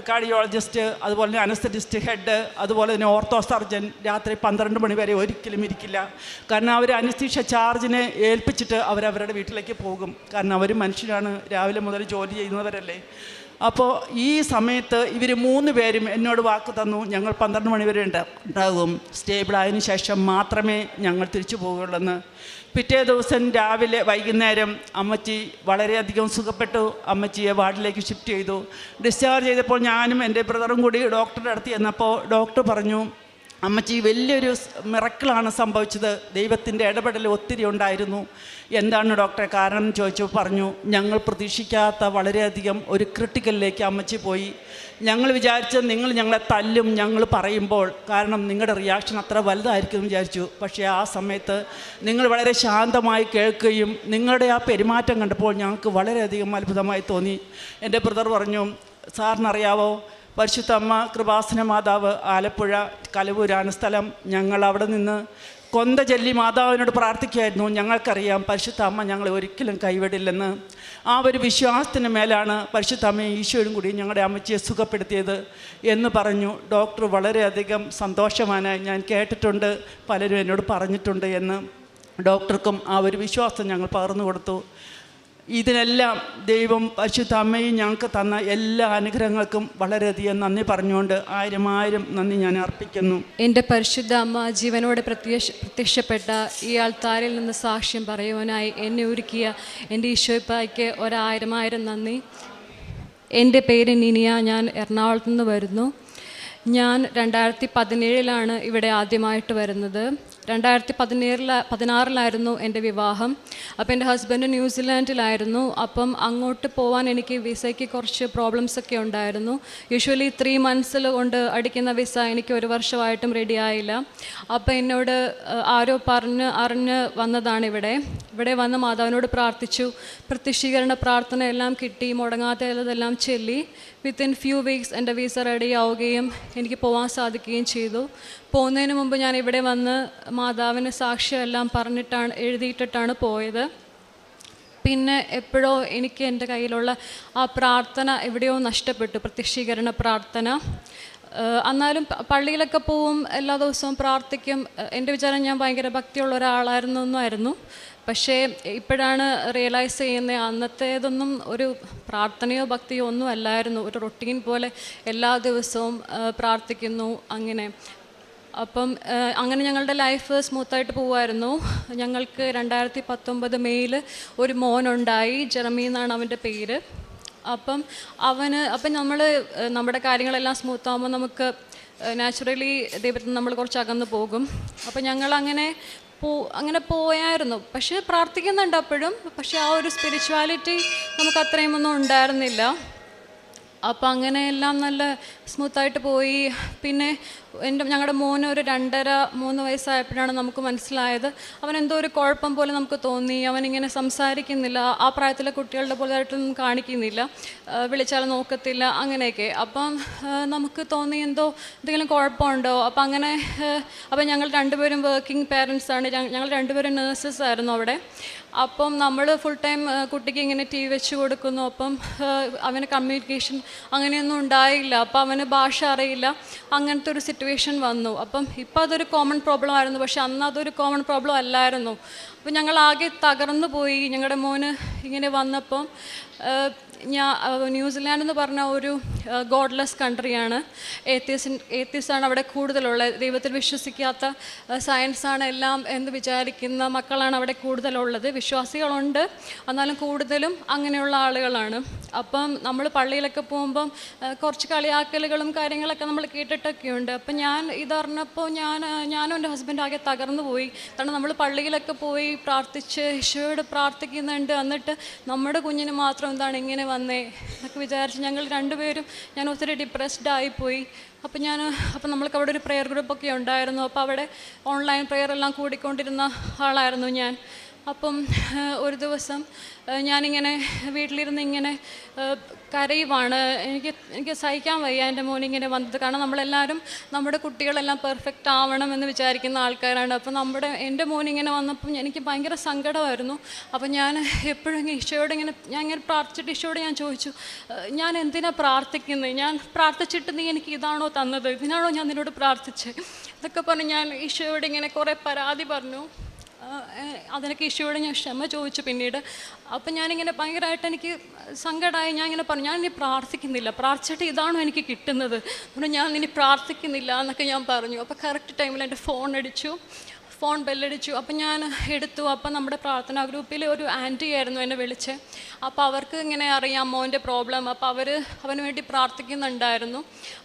കാർഡിയോളജിസ്റ്റ്, അതുപോലെ തന്നെ അനസ്തറ്റിസ്റ്റ് ഹെഡ്, അതുപോലെ തന്നെ ഓർത്തോ സർജൻ രാത്രി 12 മണി വരെ ഒരിക്കലും ഇരിക്കില്ല. കാരണം അവർ അനസ്തീഷ്യ ചാർജിനെ ഏൽപ്പിച്ചിട്ട് അവരവരുടെ വീട്ടിലേക്ക് പോകും. കാരണം അവർ മനുഷ്യരാണ്, രാവിലെ മുതൽ ജോലി ചെയ്യുന്നവരല്ലേ. അപ്പോൾ ഈ സമയത്ത് ഇവർ 3 പേരും എന്നോട് വാക്ക് തന്നു, ഞങ്ങൾ 12 മണി വരെ ഉണ്ടാകും, സ്റ്റേബിളായതിനു ശേഷം മാത്രമേ ഞങ്ങൾ തിരിച്ചു പോകുകയുള്ളൂ. പിറ്റേ ദിവസം വൈകുന്നേരം അമ്മച്ചി വളരെയധികം സുഖപ്പെട്ടു. അമ്മച്ചിയെ വാർഡിലേക്ക് ഷിഫ്റ്റ് ചെയ്തു. ഡിസ്ചാർജ് ചെയ്തപ്പോൾ ഞാനും എൻ്റെ ബ്രദറും കൂടി ഡോക്ടറുടെ അടുത്ത് ചെന്നപ്പോൾ ഡോക്ടർ പറഞ്ഞു, അമ്മച്ചി വലിയൊരു മിറക്കിളാണ് സംഭവിച്ചത്, ദൈവത്തിൻ്റെ ഇടപെടൽ ഒത്തിരി ഉണ്ടായിരുന്നു. എന്താണ് ഡോക്ടറെ കാരണം എന്ന് ചോദിച്ചപ്പോൾ പറഞ്ഞു, ഞങ്ങൾ പ്രതീക്ഷിക്കാത്ത വളരെയധികം ഒരു ക്രിട്ടിക്കലിലേക്ക് അമ്മച്ചി പോയി. ഞങ്ങൾ വിചാരിച്ചത് നിങ്ങൾ ഞങ്ങളെ തല്ലും ഞങ്ങൾ പറയുമ്പോൾ, കാരണം നിങ്ങളുടെ റിയാക്ഷൻ അത്ര വലുതായിരിക്കും എന്ന് വിചാരിച്ചു. പക്ഷേ ആ സമയത്ത് നിങ്ങൾ വളരെ ശാന്തമായി കേൾക്കുകയും നിങ്ങളുടെ ആ പെരുമാറ്റം കണ്ടപ്പോൾ ഞങ്ങൾക്ക് വളരെയധികം അത്ഭുതമായി തോന്നി. എൻ്റെ ബ്രദർ പറഞ്ഞു, സാറിനറിയാവോ, പരിശുദ്ധ അമ്മ കൃപാസന മാതാവ് ആലപ്പുഴ കലവൂരാണ് സ്ഥലം. ഞങ്ങൾ അവിടെ നിന്ന് കൊന്ത ചൊല്ലി മാതാവിനോട് പ്രാർത്ഥിക്കുമായിരുന്നു. ഞങ്ങൾക്കറിയാം പരിശുദ്ധ അമ്മ ഞങ്ങളെ ഒരിക്കലും കൈവിടില്ലെന്ന്. ആ ഒരു വിശ്വാസത്തിന് മേലാണ് പരിശുദ്ധ അമ്മയും ഈശോയും കൂടി ഞങ്ങളുടെ അമ്മച്ചിയെ സുഖപ്പെടുത്തിയത് എന്ന് പറഞ്ഞു. ഡോക്ടർ വളരെയധികം സന്തോഷമാണ്, ഞാൻ കേട്ടിട്ടുണ്ട്, പലരും എന്നോട് പറഞ്ഞിട്ടുണ്ട് എന്ന്. ഡോക്ടർക്കും ആ ഒരു വിശ്വാസം ഞങ്ങൾ പകർന്നു കൊടുത്തു. ഇതിനെല്ലാം ദൈവം പരിശുദ്ധ അമ്മയും ഞങ്ങൾക്ക് തന്ന എല്ലാ അനുഗ്രഹങ്ങൾക്കും വളരെയധികം നന്ദി പറഞ്ഞുകൊണ്ട് ആയിരം നന്ദി ഞാൻ അർപ്പിക്കുന്നു. എൻ്റെ പരിശുദ്ധ അമ്മ ജീവനോടെ പ്രത്യക്ഷപ്പെട്ട ഈ ആൾത്താരിൽ നിന്ന് സാക്ഷ്യം പറയുവാനായി എന്നെ ഒരുക്കിയ എൻ്റെ ഈശോയ്ക്ക് 1000 നന്ദി. എൻ്റെ പേര് നിനിയ. ഞാൻ എറണാകുളത്ത് നിന്ന് വരുന്നു. ഞാൻ 2017 ഇവിടെ ആദ്യമായിട്ട് വരുന്നത്. 2016 എൻ്റെ വിവാഹം. അപ്പോൾ എൻ്റെ ഹസ്ബൻഡ് ന്യൂസിലാൻഡിലായിരുന്നു. അപ്പം അങ്ങോട്ട് പോകാൻ എനിക്ക് വിസയ്ക്ക് കുറച്ച് പ്രോബ്ലംസൊക്കെ ഉണ്ടായിരുന്നു. യൂഷ്വലി 3 months കൊണ്ട് അടിക്കുന്ന വിസ എനിക്ക് 1 വർഷമായിട്ടും റെഡി ആയില്ല. അപ്പോൾ എന്നോട് ആരോ അറിഞ്ഞ് വന്നതാണ് ഇവിടെ വന്ന് മാതാവിനോട് പ്രാർത്ഥിച്ചു. പ്രത്യക്ഷീകരണ പ്രാർത്ഥന എല്ലാം കിട്ടി, മുടങ്ങാത്തതെല്ലാം ചൊല്ലി. വിത്തിൻ ഫ്യൂ വീക്സ് എൻ്റെ വിസ റെഡി ആവുകയും എനിക്ക് പോകാൻ സാധിക്കുകയും ചെയ്തു. പോകുന്നതിന് മുമ്പ് ഞാൻ ഇവിടെ വന്ന് മാതാവിന് സാക്ഷ്യമെല്ലാം എഴുതിയിട്ടിട്ടാണ് പോയത്. പിന്നെ എപ്പോഴോ എനിക്ക് എൻ്റെ കയ്യിലുള്ള ആ പ്രാർത്ഥന എവിടെയോ നഷ്ടപ്പെട്ടു, പ്രത്യക്ഷീകരണ പ്രാർത്ഥന. എന്നാലും പള്ളിയിലൊക്കെ പോവും, എല്ലാ ദിവസവും പ്രാർത്ഥിക്കും. എൻ്റെ വിചാരം ഞാൻ ഭയങ്കര ഭക്തിയുള്ള ഒരാളായിരുന്നു. പക്ഷേ ഇപ്പോഴാണ് റിയലൈസ് ചെയ്യുന്നത്, അന്നത്തേതൊന്നും ഒരു പ്രാർത്ഥനയോ ഭക്തിയോ ഒന്നും അല്ലായിരുന്നു. ഒരു റൊട്ടീൻ പോലെ എല്ലാ ദിവസവും പ്രാർത്ഥിക്കുന്നു അങ്ങനെ. അപ്പം അങ്ങനെ ഞങ്ങളുടെ ലൈഫ് സ്മൂത്തായിട്ട് പോവുമായിരുന്നു. ഞങ്ങൾക്ക് 2019 മെയ്യിൽ ഒരു മോനുണ്ടായി. ജെറമി എന്നാണ് അവൻ്റെ പേര്. അപ്പം നമ്മുടെ കാര്യങ്ങളെല്ലാം സ്മൂത്താകുമ്പോൾ നമുക്ക് നാച്ചുറലി ദൈവത്തിൽ നമ്മൾ കുറച്ച് അകന്ന് പോകും. അപ്പം ഞങ്ങളങ്ങനെ പോയായിരുന്നു. പക്ഷേ പ്രാർത്ഥിക്കുന്നുണ്ട് അപ്പോഴും. പക്ഷേ ആ ഒരു സ്പിരിച്വാലിറ്റി നമുക്ക് അത്രയും ഒന്നും ഉണ്ടായിരുന്നില്ല. അപ്പം അങ്ങനെയെല്ലാം നല്ല സ്മൂത്തായിട്ട് പോയി. പിന്നെ ഞങ്ങളുടെ മോന് ഒരു 2.5-3 വയസ്സായപ്പോഴാണ് നമുക്ക് മനസ്സിലായത് അവനെന്തോ ഒരു കുഴപ്പം പോലെ നമുക്ക് തോന്നി. അവനിങ്ങനെ സംസാരിക്കുന്നില്ല, ആ പ്രായത്തിലെ കുട്ടികളുടെ പോലെയായിട്ടൊന്നും കാണിക്കുന്നില്ല, വിളിച്ചാൽ നോക്കത്തില്ല, അങ്ങനെയൊക്കെ. അപ്പം നമുക്ക് തോന്നി എന്തെങ്കിലും കുഴപ്പമുണ്ടോ. അപ്പം ഞങ്ങൾ 2 പേരും വർക്കിംഗ് പേരൻസാണ്. ഞങ്ങൾ 2 പേരും നേഴ്സസ് ആയിരുന്നു അവിടെ. അപ്പം നമ്മൾ ഫുൾ ടൈം കുട്ടിക്ക് ഇങ്ങനെ TV വെച്ച് കൊടുക്കുന്നു. അപ്പം അവന് കമ്മ്യൂണിക്കേഷൻ അങ്ങനെയൊന്നും ഉണ്ടായില്ല. അപ്പം അവന് ഭാഷ അറിയില്ല. അങ്ങനത്തെ ഒരു സിറ്റുവേഷൻ വന്നു. അപ്പം ഇപ്പം അതൊരു കോമൺ പ്രോബ്ലം ആയിരുന്നു. പക്ഷെ അന്ന് അതൊരു കോമൺ പ്രോബ്ലം അല്ലായിരുന്നു. അപ്പം ഞങ്ങൾ ആകെ തകർന്നു പോയി. ഞങ്ങളുടെ മോന് ഇങ്ങനെ വന്നപ്പം ന്യൂസിലാൻഡ് എന്ന് പറഞ്ഞ ഒരു ഗോഡ്ലെസ് കൺട്രിയാണ്. ഏത്തീസാണ് അവിടെ കൂടുതലുള്ളത്. ദൈവത്തിൽ വിശ്വസിക്കാത്ത, സയൻസാണ് എല്ലാം എന്ന് വിചാരിക്കുന്ന മക്കളാണ് അവിടെ കൂടുതലുള്ളത്. വിശ്വാസികളുണ്ട്, എന്നാലും കൂടുതലും അങ്ങനെയുള്ള ആളുകളാണ്. അപ്പം നമ്മൾ പള്ളിയിലൊക്കെ പോകുമ്പം കുറച്ച് കളിയാക്കലുകളും കാര്യങ്ങളൊക്കെ നമ്മൾ കേട്ടിട്ടൊക്കെയുണ്ട്. അപ്പം ഞാൻ ഇതറിഞ്ഞപ്പോൾ ഞാനും എൻ്റെ ഹസ്ബൻഡ് ആകെ തകർന്നു പോയി. കാരണം നമ്മൾ പള്ളിയിലൊക്കെ പോയി പ്രാർത്ഥിച്ച് ഈശോയോട് പ്രാർത്ഥിക്കുന്നുണ്ട്, എന്നിട്ട് നമ്മുടെ കുഞ്ഞിന് മാത്രം എന്താണ് ഇങ്ങനെ വന്നേ എന്നൊക്കെ വിചാരിച്ച് ഞങ്ങൾ 2 പേരും ഞാൻ ഒത്തിരി ഡിപ്രസ്ഡ് ആയിപ്പോയി. അപ്പം നമ്മൾക്ക് അവിടെ ഒരു പ്രെയർ ഗ്രൂപ്പൊക്കെ ഉണ്ടായിരുന്നു. അപ്പോൾ അവിടെ ഓൺലൈൻ പ്രെയർ എല്ലാം കൂടിക്കൊണ്ടിരുന്ന ആളായിരുന്നു ഞാൻ. അപ്പം ഒരു ദിവസം ഞാനിങ്ങനെ വീട്ടിലിരുന്ന് ഇങ്ങനെ കരയുവാണ്. എനിക്ക് സഹിക്കാൻ വയ്യ എൻ്റെ മോനിങ്ങനെ വന്നത്. കാരണം നമ്മളെല്ലാവരും നമ്മുടെ കുട്ടികളെല്ലാം പെർഫെക്റ്റ് ആവണമെന്ന് വിചാരിക്കുന്ന ആൾക്കാരാണ്. അപ്പം എൻ്റെ മോനിങ്ങനെ വന്നപ്പം എനിക്ക് ഭയങ്കര സങ്കടമായിരുന്നു. അപ്പം ഞാൻ എപ്പോഴും ഈശോയോട് ഞാൻ ഇങ്ങനെ പ്രാർത്ഥിച്ചിട്ട് ഈശോയോട് ഞാൻ ചോദിച്ചു, ഞാൻ എന്തിനാണ് പ്രാർത്ഥിക്കുന്നത്? ഞാൻ പ്രാർത്ഥിച്ചിട്ട് നീ എനിക്ക് ഇതാണോ തന്നത്? ഇതിനാണോ ഞാൻ നിന്നോട് പ്രാർത്ഥിച്ചത്? ഇതൊക്കെ പറഞ്ഞ് ഞാൻ ഈശോയോട് ഇങ്ങനെ കുറേ പരാതി പറഞ്ഞു. അതിനൊക്കെ ഈശോയോട് ഞാൻ ക്ഷമ ചോദിച്ചു പിന്നീട്. അപ്പം ഞാനിങ്ങനെ ഭയങ്കരമായിട്ട് എനിക്ക് സങ്കടമായി. ഞാൻ ഇങ്ങനെ പറഞ്ഞു, ഞാൻ ഇനി പ്രാർത്ഥിക്കുന്നില്ല, പ്രാർത്ഥിച്ചിട്ട് ഇതാണോ എനിക്ക് കിട്ടുന്നത്? ഞാൻ ഇനി പ്രാർത്ഥിക്കുന്നില്ല എന്നൊക്കെ ഞാൻ പറഞ്ഞു. അപ്പോൾ കറക്റ്റ് ടൈമിൽ എൻ്റെ ഫോൺ ബെല്ലടിച്ചു. അപ്പം ഞാൻ എടുത്തു. അപ്പം നമ്മുടെ പ്രാർത്ഥനാ ഗ്രൂപ്പിൽ ഒരു ആൻറ്റി ആയിരുന്നു എന്നെ വിളിച്ച്. അപ്പോൾ അവർക്ക് ഇങ്ങനെ അറിയാം മോൻ്റെ പ്രോബ്ലം. അപ്പോൾ അവന് വേണ്ടി പ്രാർത്ഥിക്കുന്നുണ്ടായിരുന്നു.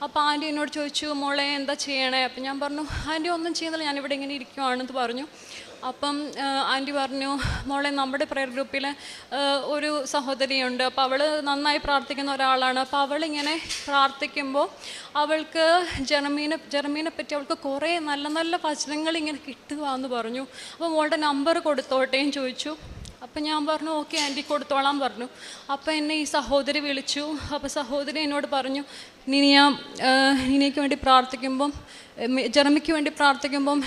അപ്പോൾ ആൻറ്റി എന്നോട് ചോദിച്ചു, മോളെ എന്താ ചെയ്യണേ? അപ്പം ഞാൻ പറഞ്ഞു, ആൻറ്റി ഒന്നും ചെയ്യുന്നില്ല, ഞാനിവിടെ ഇങ്ങനെ ഇരിക്കുവാണെന്ന് പറഞ്ഞു. അപ്പം ആൻറ്റി പറഞ്ഞു, മോളെ നമ്മുടെ പ്രെയർ ഗ്രൂപ്പിൽ ഒരു സഹോദരിയുണ്ട്. അപ്പോൾ അവൾ നന്നായി പ്രാർത്ഥിക്കുന്ന ഒരാളാണ്. അപ്പോൾ അവളിങ്ങനെ പ്രാർത്ഥിക്കുമ്പോൾ അവൾക്ക് ജെറമീനെ പറ്റി അവൾക്ക് കുറേ നല്ല നല്ല വചനങ്ങൾ ഇങ്ങനെ കിട്ടുകയെന്ന് പറഞ്ഞു. അപ്പോൾ മോളുടെ നമ്പർ കൊടുത്തോട്ടേന്ന് ചോദിച്ചു. അപ്പം ഞാൻ പറഞ്ഞു, ഓക്കെ ആൻറ്റി കൊടുത്തോളാൻ പറഞ്ഞു. അപ്പോൾ എന്നെ ഈ സഹോദരി വിളിച്ചു. അപ്പോൾ സഹോദരി എന്നോട് പറഞ്ഞു, നിനിക്ക് വേണ്ടി പ്രാർത്ഥിക്കുമ്പം, ജെറമിക്ക് വേണ്ടി പ്രാർത്ഥിക്കുമ്പം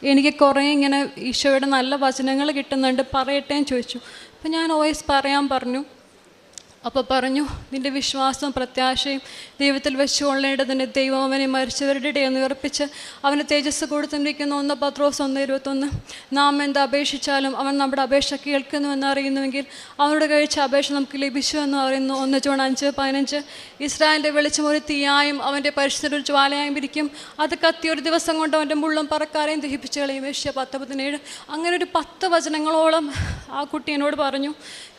എനിക്ക് കുറേ ഇങ്ങനെ ഈശോയുടെ നല്ല വചനങ്ങൾ കിട്ടുന്നുണ്ട്, പറയട്ടേന്ന് ചോദിച്ചു. അപ്പം ഞാൻ വോയിസ് പറയാൻ പറഞ്ഞു. അപ്പോൾ പറഞ്ഞു, നിൻ്റെ വിശ്വാസവും പ്രത്യാശയും ദൈവത്തിൽ വെച്ചുകൊള്ളേണ്ടതിന് ദൈവം അവനെ മരിച്ചവരുടെ ഇടയിൽ ഉയർപ്പിച്ച് അവന് തേജസ് കൊടുത്തിരിക്കുന്നു. 1 പത്രോസ് 1:21. നാം എന്ത് അപേക്ഷിച്ചാലും അവൻ നമ്മുടെ അപേക്ഷ കേൾക്കുന്നുവെന്ന് അറിയുന്നുവെങ്കിൽ അവനോട് കഴിച്ച അപേക്ഷ നമുക്ക് ലഭിച്ചു എന്ന് അറിയുന്നു. 1 ജോൺ 5:15. ഇസ്രായേലിൻ്റെ വെളിച്ചം ഒരു തീയായും അവൻ്റെ പരിശുദ്ധ ഒരു ജ്വാലയായും ഇരിക്കും. അത് കത്തി ഒരു ദിവസം കൊണ്ട് അവൻ്റെ മുള്ളും പറക്കാരെയും ദഹിപ്പിച്ച് കളയും. ഏഷ്യ 10:17. അങ്ങനെ ഒരു 10 വചനങ്ങളോളം ആ കുട്ടി എന്നോട് പറഞ്ഞു.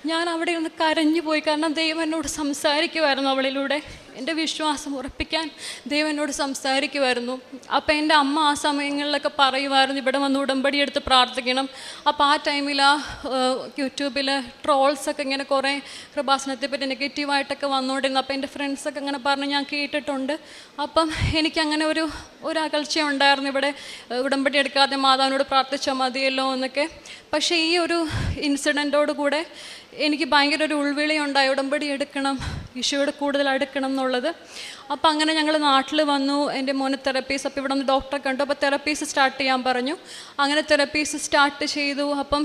ഞാൻ അവിടെ ഒന്ന് കരഞ്ഞു പോയി. കാരണം ദൈവം എന്നോട് സംസാരിക്കുമായിരുന്നു. അവളിലൂടെ എൻ്റെ വിശ്വാസം ഉറപ്പിക്കാൻ ദൈവം എന്നോട് സംസാരിക്കുമായിരുന്നു. അപ്പോൾ എൻ്റെ അമ്മ ആ സമയങ്ങളിലൊക്കെ പറയുമായിരുന്നു, ഇവിടെ വന്ന് ഉടമ്പടി എടുത്ത് പ്രാർത്ഥിക്കണം. അപ്പോൾ ആ ടൈമിൽ യൂട്യൂബിൽ ട്രോൾസൊക്കെ ഇങ്ങനെ കുറേ കൃപാസനത്തെ പറ്റി നെഗറ്റീവായിട്ടൊക്കെ വന്നുകൊണ്ടിരുന്നു. അപ്പോൾ എൻ്റെ ഫ്രണ്ട്സൊക്കെ അങ്ങനെ പറഞ്ഞ് ഞാൻ കേട്ടിട്ടുണ്ട്. അപ്പം എനിക്കങ്ങനെ ഒരു അകൽച്ച ഉണ്ടായിരുന്നു, ഇവിടെ ഉടമ്പടി എടുക്കാതെ മാതാവിനോട് പ്രാർത്ഥിച്ചാൽ മതിയല്ലോ എന്നൊക്കെ. പക്ഷേ ഈ ഒരു ഇൻസിഡൻറ്റോട് കൂടെ എനിക്ക് ഭയങ്കര ഒരു ഉൾവിളി ഉണ്ടായി, ഉടമ്പടി എടുക്കണം, ഈശോയോട് കൂടുതൽ അടുക്കണം എന്നുള്ളത്. അപ്പോൾ അങ്ങനെ ഞങ്ങൾ നാട്ടിൽ വന്നു. എൻ്റെ മോന് തെറപ്പീസ്, അപ്പോൾ ഇവിടെ ഒന്ന് ഡോക്ടറെ കണ്ടു. അപ്പോൾ തെറപ്പീസ് സ്റ്റാർട്ട് ചെയ്യാൻ പറഞ്ഞു. അങ്ങനെ തെറപ്പീസ് സ്റ്റാർട്ട് ചെയ്തു. അപ്പം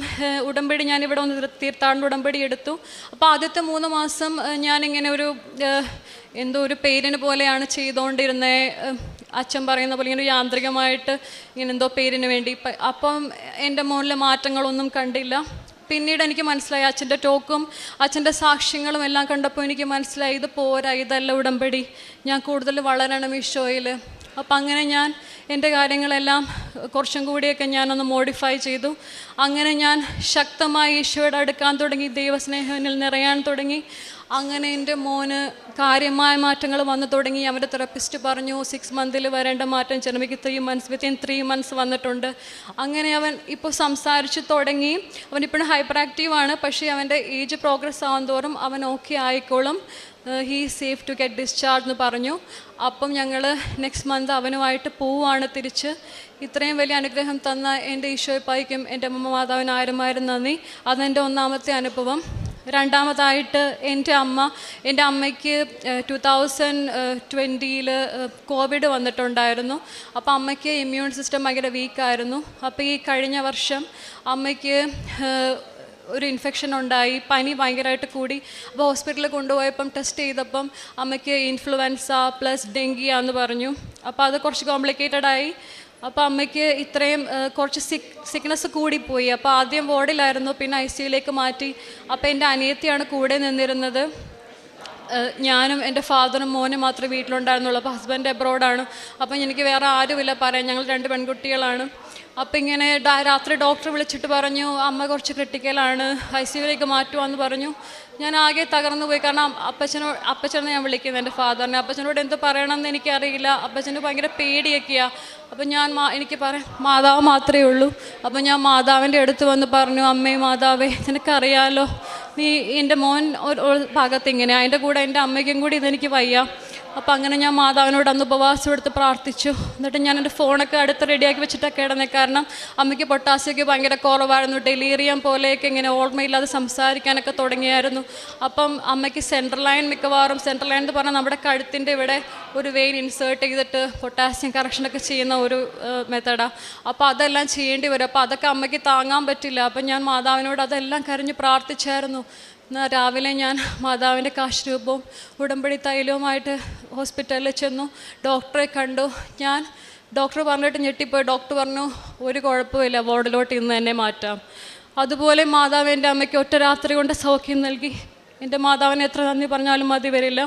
ഉടമ്പടി ഞാനിവിടെ ഒന്ന് തീർത്ഥാടന ഉടമ്പടി എടുത്തു. അപ്പോൾ ആദ്യത്തെ 3 മാസം ഞാനിങ്ങനെ എന്തോ ഒരു പേരിന് പോലെയാണ് ചെയ്തുകൊണ്ടിരുന്നത്. അച്ഛൻ പറയുന്ന പോലെ ഇങ്ങനെ യാന്ത്രികമായിട്ട് ഇങ്ങനെ എന്തോ പേരിന് വേണ്ടി. അപ്പം എൻ്റെ മോനിലെ മാറ്റങ്ങളൊന്നും കണ്ടില്ല. പിന്നീട് എനിക്ക് മനസ്സിലായി, അച്ഛൻ്റെ ടോക്കും അച്ഛൻ്റെ സാക്ഷ്യങ്ങളും എല്ലാം കണ്ടപ്പോൾ എനിക്ക് മനസ്സിലായി, ഇത് പോരാ, ഇതല്ല ഉടമ്പടി, ഞാൻ കൂടുതൽ വളരണം ഈശോയിൽ. അപ്പം അങ്ങനെ ഞാൻ എൻ്റെ കാര്യങ്ങളെല്ലാം കുറച്ചും കൂടിയൊക്കെ ഞാനൊന്ന് മോഡിഫൈ ചെയ്തു. അങ്ങനെ ഞാൻ ശക്തമായി ഈശോയോട് അടുക്കാൻ തുടങ്ങി, ദൈവസ്നേഹനിൽ നിറയാൻ തുടങ്ങി. അങ്ങനെ എൻ്റെ മോന് കാര്യമായ മാറ്റങ്ങൾ വന്നു തുടങ്ങി. അവൻ്റെ തെറപ്പിസ്റ്റ് പറഞ്ഞു 6 മന്തിൽ വരേണ്ട മാറ്റം ചിലമിക്ക് 3 months, വിത്തിൻ 3 months വന്നിട്ടുണ്ട്. അങ്ങനെ അവൻ ഇപ്പോൾ സംസാരിച്ച് തുടങ്ങി. അവനിപ്പോഴും ഹൈപ്പർ ആക്റ്റീവാണ്, പക്ഷേ അവൻ്റെ ഏജ് പ്രോഗ്രസ് ആവും തോറും അവൻ ഓക്കെ ആയിക്കോളും. He safe to get discharge എന്ന് പറഞ്ഞു. അപ്പം ഞങ്ങൾ നെക്സ്റ്റ് മന്ത് അവനുമായിട്ട് പോവുകയാണ് തിരിച്ച്. ഇത്രയും വലിയ അനുഗ്രഹം തന്ന എൻ്റെ ഈശോയ്ക്കും എൻ്റെ അമ്മ മാതാവിന് 1000 നന്ദി. അതെൻ്റെ ഒന്നാമത്തെ അനുഭവം. രണ്ടാമതായിട്ട് എൻ്റെ അമ്മയ്ക്ക് 2020 കോവിഡ് വന്നിട്ടുണ്ടായിരുന്നു. അപ്പോൾ അമ്മയ്ക്ക് ഇമ്മ്യൂൺ സിസ്റ്റം ഭയങ്കര വീക്കായിരുന്നു. അപ്പോൾ ഈ കഴിഞ്ഞ വർഷം അമ്മയ്ക്ക് ഒരു ഇൻഫെക്ഷൻ ഉണ്ടായി, പനി ഭയങ്കരമായിട്ട് കൂടി. അപ്പോൾ ഹോസ്പിറ്റലിൽ കൊണ്ടുപോയപ്പം ടെസ്റ്റ് ചെയ്തപ്പം അമ്മയ്ക്ക് ഇൻഫ്ലുവൻസ പ്ലസ് ഡെങ്കിയാന്ന് പറഞ്ഞു. അപ്പോൾ അത് കുറച്ച് കോംപ്ലിക്കേറ്റഡായി. അപ്പോൾ അമ്മയ്ക്ക് ഇത്രയും കുറച്ച് സിക്നെസ് കൂടിപ്പോയി. അപ്പോൾ ആദ്യം വാർഡിലായിരുന്നു, പിന്നെ ICUയിലേക്ക് മാറ്റി. അപ്പോൾ എൻ്റെ അനിയത്തിയാണ് കൂടെ നിന്നിരുന്നത്. ഞാനും എൻ്റെ ഫാദറും മോനും മാത്രമേ വീട്ടിലുണ്ടായിരുന്നുള്ളൂ. അപ്പോൾ ഹസ്ബൻഡ് എബ്രോഡാണ്. അപ്പം എനിക്ക് വേറെ ആരുമില്ല പറയാൻ, ഞങ്ങൾ 2 പെൺകുട്ടികളാണ്. അപ്പം ഇങ്ങനെ രാത്രി ഡോക്ടർ വിളിച്ചിട്ട് പറഞ്ഞു, അമ്മ കുറച്ച് ക്രിട്ടിക്കലാണ്, ICUയിലേക്ക് മാറ്റുവാന്ന് പറഞ്ഞു. ഞാൻ ആകെ തകർന്നു പോയി. കാരണം അപ്പച്ചനെ ഞാൻ വിളിക്കുന്നത്, എൻ്റെ ഫാദറിനെ. അപ്പച്ചനോട് എന്ത് പറയണമെന്ന് എനിക്കറിയില്ല. അപ്പച്ചന് ഭയങ്കര പേടിയൊക്കെയാണ്. അപ്പം എനിക്ക് പറയാം, മാതാവ് മാത്രമേ ഉള്ളൂ. അപ്പം ഞാൻ മാതാവിൻ്റെ അടുത്ത് വന്ന് പറഞ്ഞു, അമ്മേ മാതാവേ, നിനക്കറിയാലോ, നീ എൻ്റെ മോൻ ഒരു ഭാഗത്ത് ഇങ്ങനെ, അതിൻ്റെ കൂടെ എൻ്റെ അമ്മയ്ക്കും കൂടി ഇതെനിക്ക് വയ്യ. അപ്പോൾ അങ്ങനെ ഞാൻ മാതാവിനോട് അന്ന് ഉപവാസം എടുത്ത് പ്രാർത്ഥിച്ചു. എന്നിട്ട് ഞാൻ എൻ്റെ ഫോണൊക്കെ അടുത്ത് റെഡിയാക്കി വെച്ചിട്ടൊക്കെ ഇടുന്നത്. കാരണം അമ്മയ്ക്ക് പൊട്ടാസ്യമൊക്കെ ഭയങ്കര കുറവായിരുന്നു, ഡെലീറിയം പോലെയൊക്കെ ഇങ്ങനെ ഓർമ്മയില്ലാതെ സംസാരിക്കാനൊക്കെ തുടങ്ങിയായിരുന്നു. അപ്പം അമ്മയ്ക്ക് സെൻട്രൽ ലൈൻ എന്ന് പറഞ്ഞാൽ നമ്മുടെ കഴുത്തിൻ്റെ ഇവിടെ ഒരു വെയിൻ ഇൻസേർട്ട് ചെയ്തിട്ട് പൊട്ടാസ്യം കറക്ഷനൊക്കെ ചെയ്യുന്ന ഒരു മെത്തഡാണ്. അപ്പോൾ അതെല്ലാം ചെയ്യേണ്ടി വരും. അപ്പോൾ അതൊക്കെ അമ്മയ്ക്ക് താങ്ങാൻ പറ്റില്ല. അപ്പം ഞാൻ മാതാവിനോട് അതെല്ലാം കരഞ്ഞ് പ്രാർത്ഥിച്ചായിരുന്നു. രാവിലെ ഞാൻ മാതാവിൻ്റെ കാശ് രൂപവും ഉടമ്പടി തൈലവുമായിട്ട് ഹോസ്പിറ്റലിൽ ചെന്നു. ഡോക്ടറെ കണ്ടു. ഡോക്ടർ പറഞ്ഞിട്ട് ഞെട്ടിപ്പോയി. ഡോക്ടർ പറഞ്ഞു, ഒരു കുഴപ്പമില്ല, വാർഡിലോട്ട് ഇന്ന് തന്നെ മാറ്റാം. അതുപോലെ മാതാവ് എൻ്റെ അമ്മയ്ക്ക് ഒറ്റ രാത്രി കൊണ്ട് സൗഖ്യം നൽകി. എൻ്റെ മാതാവിനെ എത്ര നന്ദി പറഞ്ഞാലും മതി വരില്ല.